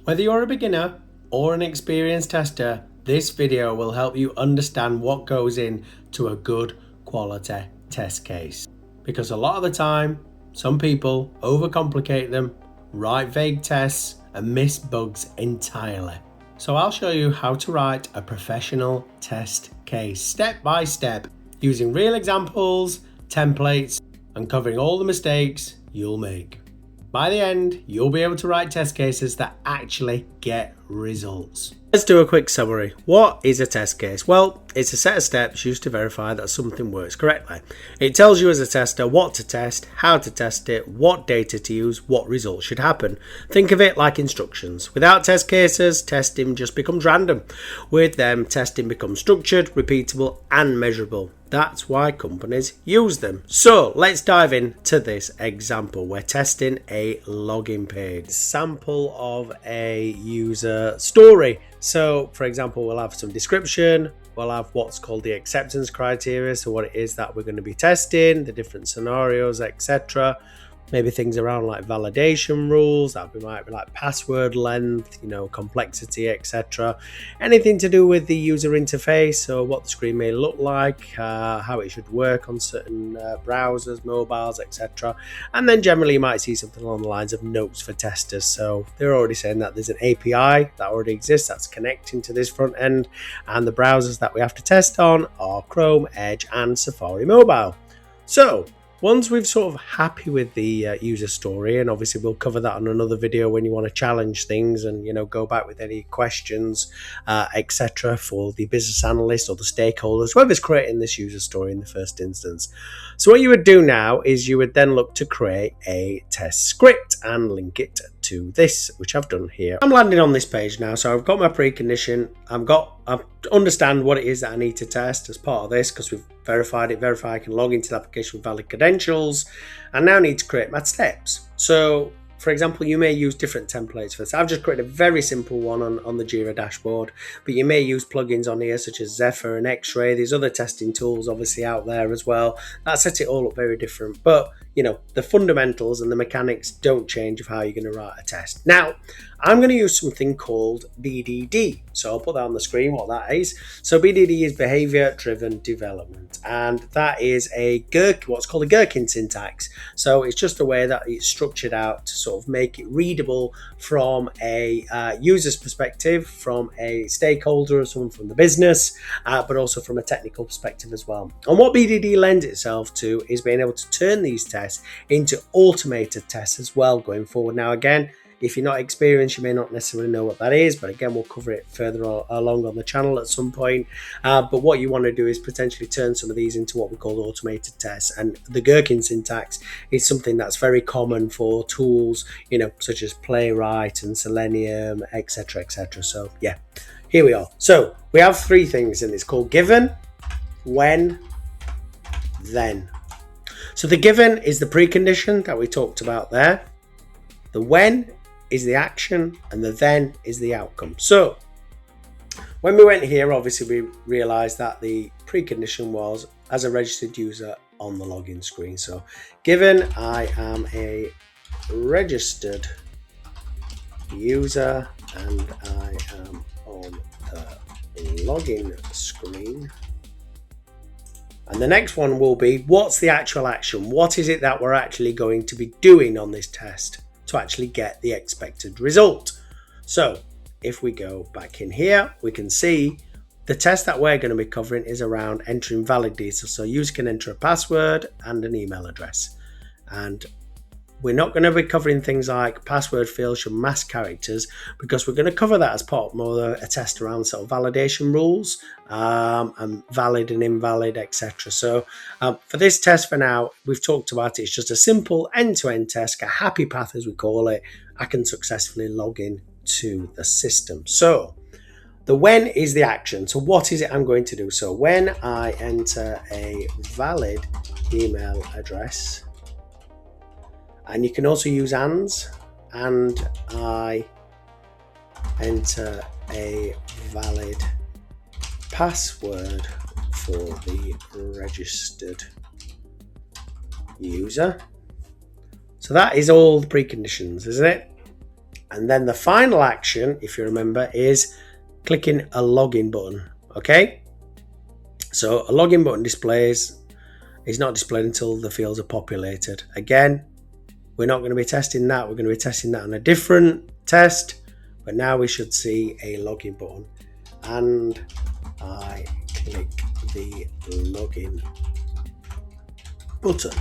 Whether you're a beginner or an experienced tester, this video will help you understand what goes into a good quality test case. Because a lot of the time, some people overcomplicate them, write vague tests, and miss bugs entirely. So I'll show you how to write a professional test case step by step using real examples, templates, and covering all the mistakes you'll make. By the end, you'll be able to write test cases that actually get results. Let's do a quick summary. What is a test case? Well, it's a set of steps used to verify that something works correctly. It tells you as a tester what to test, how to test it, what data to use, what results should happen. Think of it like instructions. Without test cases, testing just becomes random. With them, testing becomes structured, repeatable, and measurable. That's why companies use them. So let's dive into this example. We're testing a login page. Sample of a user story. So for example, we'll have some description. We'll have what's called the acceptance criteria. So what it is that we're going to be testing, the different scenarios, etc. Maybe things around like validation rules, that might be like password length, complexity, etc. Anything to do with the user interface, so what the screen may look like, how it should work on certain browsers, mobiles, etc. And then generally you might see something along the lines of notes for testers. So they're already saying that there's an API that already exists that's connecting to this front end, and the browsers that we have to test on are Chrome, Edge, and Safari Mobile. So once we've sort of happy with the user story, and obviously we'll cover that on another video when you want to challenge things and go back with any questions, etc. for the business analyst or the stakeholders, whoever's creating this user story in the first instance. So what you would do now is you would then look to create a test script and link it to this, which I've done here. I'm landing on this page now, so I've got my precondition. I understand what it is that I need to test as part of this, because we've verified it. I can log into the application with valid credentials. I now need to create my steps. So for example, you may use different templates for this. I've just created a very simple one on the Jira dashboard, but you may use plugins on here such as Zephyr and X-Ray. There's other testing tools obviously out there as well that set it all up very different, but the fundamentals and the mechanics don't change of how you're going to write a test. Now, I'm going to use something called BDD. So I'll put that on the screen, what that is. So BDD is behavior driven development, and that is what's called a gherkin syntax. So it's just a way that it's structured out to sort of make it readable from a user's perspective, from a stakeholder or someone from the business, but also from a technical perspective as well. And what BDD lends itself to is being able to turn these tests into automated tests as well going forward. Now again, if you're not experienced, you may not necessarily know what that is, but again, we'll cover it further along on the channel at some point. But what you want to do is potentially turn some of these into what we call automated tests. And the gherkin syntax is something that's very common for tools, such as Playwright and Selenium, etc., etc. So yeah, here we are. So we have three things in this called given, when, then. So the given is the precondition that we talked about there. The when is the action, and the then is the outcome. So when we went here, obviously we realized that the precondition was as a registered user on the login screen. So given I am a registered user and I am on the login screen. And the next one will be, what's the actual action? What is it that we're actually going to be doing on this test to actually get the expected result? So if we go back in here, we can see the test that we're going to be covering is around entering valid details. So user can enter a password and an email address. And we're not going to be covering things like password fields should mask characters, because we're going to cover that as part of more a test around sort of validation rules and valid and invalid, etc. So for this test for now, we've talked about it. It's just a simple end-to-end test, a happy path as we call it. I can successfully log in to the system. So the when is the action. So what is it I'm going to do? So when I enter a valid email address, and you can also use ands, and I enter a valid password for the registered user. So that is all the preconditions, isn't it? And then the final action, if you remember, is clicking a login button. Okay, so a login button is not displayed until the fields are populated. Again, we're not going to be testing that. We're going to be testing that on a different test, but now we should see a login button. And I click the login button.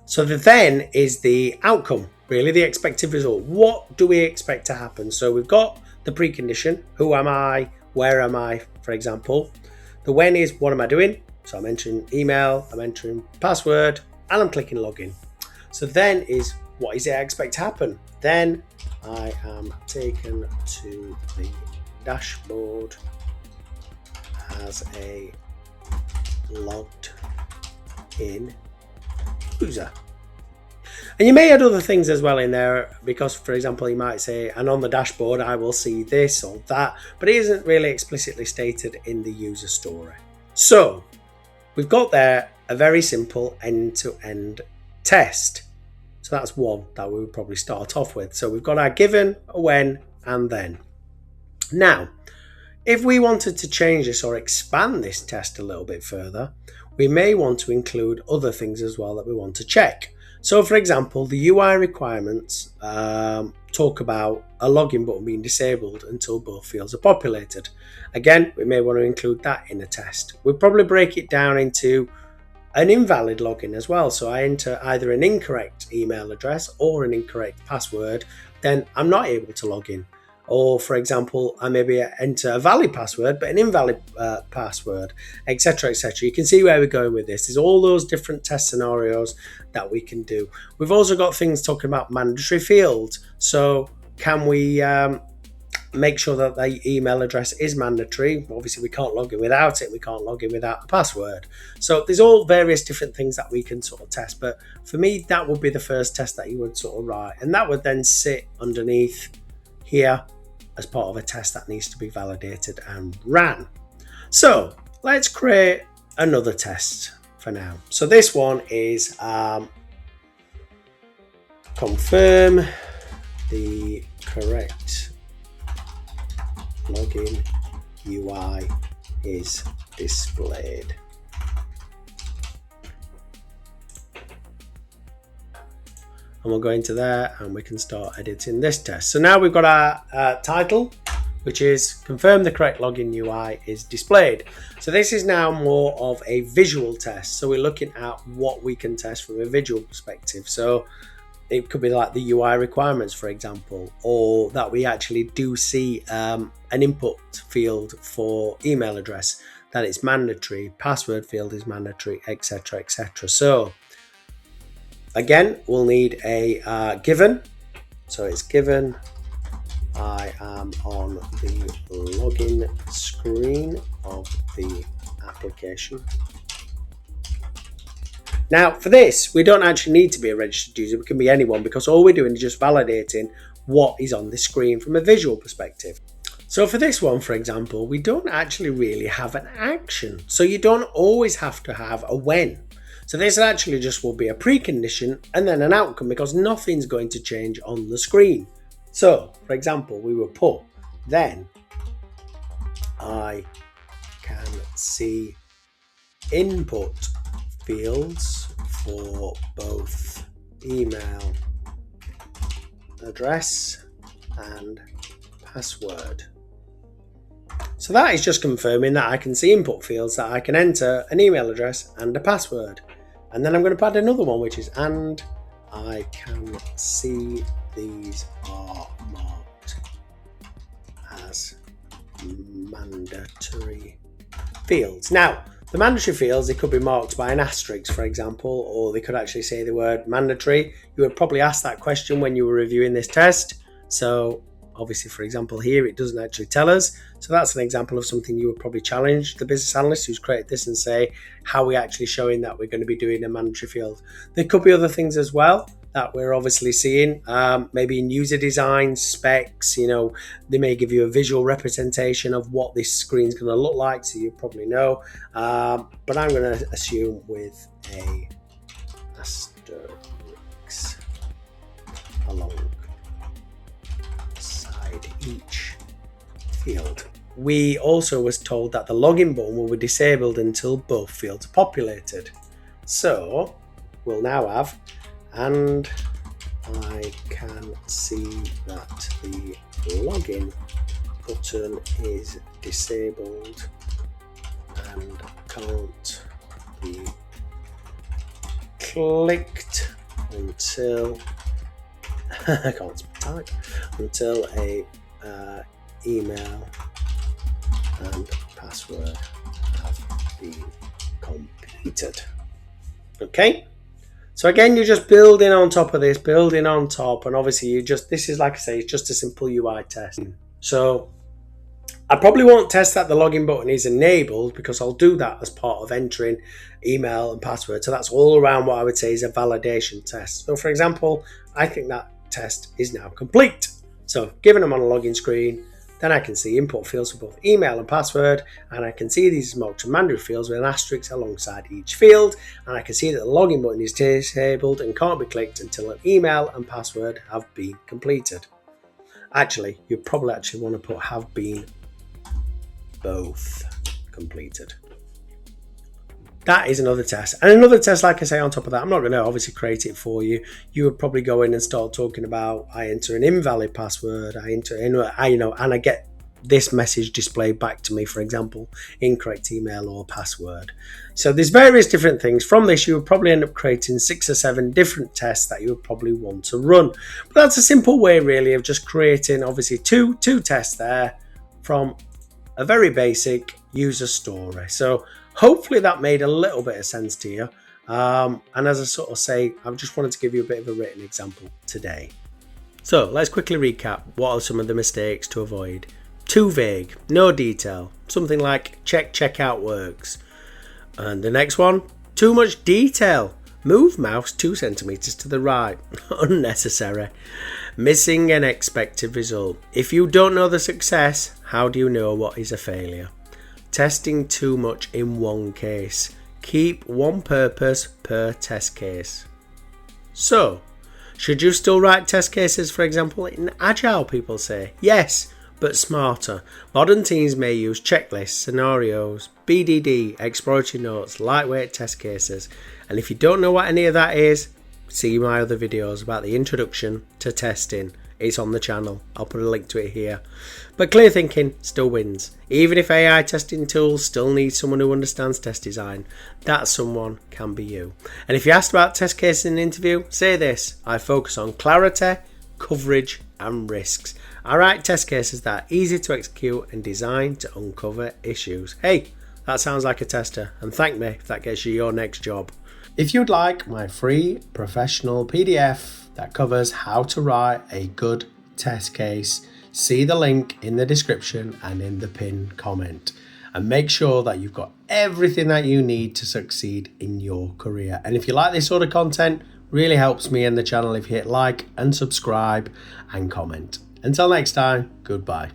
So the then is the outcome, really the expected result. What do we expect to happen? So we've got the precondition, who am I, where am I, for example. The when is what am I doing? So I'm entering email, I'm entering password, and I'm clicking login. So then is what is it I expect to happen? Then I am taken to the dashboard as a logged in user. And you may add other things as well in there, because for example you might say, and on the dashboard I will see this or that, but it isn't really explicitly stated in the user story. So we've got there a very simple end-to-end test. So that's one that we would probably start off with. So we've got our given, a when, and then. Now, if we wanted to change this or expand this test a little bit further, we may want to include other things as well that we want to check. So for example, the UI requirements talk about a login button being disabled until both fields are populated. Again, we may want to include that in a test. We'll probably break it down into an invalid login as well. So I enter either an incorrect email address or an incorrect password, then I'm not able to log in. Or for example, I maybe enter a valid password but an invalid password, etc, etc. You can see where we're going with this. There's all those different test scenarios that we can do. We've also got things talking about mandatory fields. So can we make sure that the email address is mandatory? Obviously we can't log in without it. We can't log in without the password. So there's all various different things that we can sort of test. But for me, that would be the first test that you would sort of write. And that would then sit underneath here as part of a test that needs to be validated and ran. So let's create another test for now. So this one is confirm the correct login UI is displayed. And we'll go into there and we can start editing this test. So now we've got our title, which is confirm the correct login UI is displayed. So this is now more of a visual test. So we're looking at what we can test from a visual perspective. So it could be like the UI requirements, for example, or that we actually do see an input field for email address, that it's mandatory, password field is mandatory, etc, etc. So again, we'll need a given. So it's given I am on the login screen of the application. Now for this, we don't actually need to be a registered user. We can be anyone, because all we're doing is just validating what is on the screen from a visual perspective. So for this one, for example, we don't actually really have an action. So you don't always have to have a when. So this actually just will be a precondition and then an outcome, because nothing's going to change on the screen. So for example, we will put then I can see input fields for both email address and password. So that is just confirming that I can see input fields, that I can enter an email address and a password. And then I'm going to add another one, which is and I can see these are marked as mandatory fields. Now, the mandatory fields, they could be marked by an asterisk, for example, or they could actually say the word mandatory. You would probably ask that question when you were reviewing this test. So obviously, for example, here it doesn't actually tell us. So that's an example of something you would probably challenge the business analyst who's created this and say, how are we actually showing that we're going to be doing a mandatory field? There could be other things as well that we're obviously seeing, maybe in user design, specs, they may give you a visual representation of what this screen's going to look like, so you probably know. But I'm going to assume with a asterisk along alongside each field. We also was told that the login button will be disabled until both fields are populated. So we'll now have, and I can see that the login button is disabled and can't be clicked until I can't type until a email and password have been completed. Okay, so again, you're just building on top of this, building on top, and obviously this is, like I say, it's just a simple UI test. So I probably won't test that the login button is enabled, because I'll do that as part of entering email and password. So that's all around what I would say is a validation test. So for example, I think that test is now complete. So given them on a login screen, then I can see input fields for both email and password, and I can see these marked mandatory fields with an asterisk alongside each field, and I can see that the login button is disabled and can't be clicked until an email and password have been completed. Actually, you probably want to put have been both completed. That is another test. And another test, like I say, on top of that, I'm not going to obviously create it for you. You would probably go in and start talking about, I enter an invalid password, I enter in, and I get this message displayed back to me, for example, incorrect email or password. So there's various different things. From this, you would probably end up creating 6 or 7 different tests that you would probably want to run. But that's a simple way, really, of just creating, obviously, two tests there from a very basic user story. So hopefully that made a little bit of sense to you. And as I sort of say, I just wanted to give you a bit of a written example today. So let's quickly recap. What are some of the mistakes to avoid? Too vague, no detail. Something like checkout works. And the next one, too much detail. Move mouse 2 centimeters to the right. Unnecessary. Missing an expected result. If you don't know the success, how do you know what is a failure? Testing too much in one case. Keep one purpose per test case. So, should you still write test cases, for example, in Agile, people say? Yes, but smarter. Modern teams may use checklists, scenarios, BDD, exploratory notes, lightweight test cases. And if you don't know what any of that is, see my other videos about the introduction to testing. It's on the channel. I'll put a link to it here. But clear thinking still wins. Even if AI testing tools still need someone who understands test design, that someone can be you. And if you're asked about test cases in an interview, say this: I focus on clarity, coverage and risks. I write test cases that are easy to execute and designed to uncover issues. Hey, that sounds like a tester, and thank me if that gets you your next job. If you'd like my free professional PDF that covers how to write a good test case, see the link in the description and in the pinned comment. And make sure that you've got everything that you need to succeed in your career. And if you like this sort of content, really helps me and the channel if you hit like and subscribe and comment. Until next time, goodbye.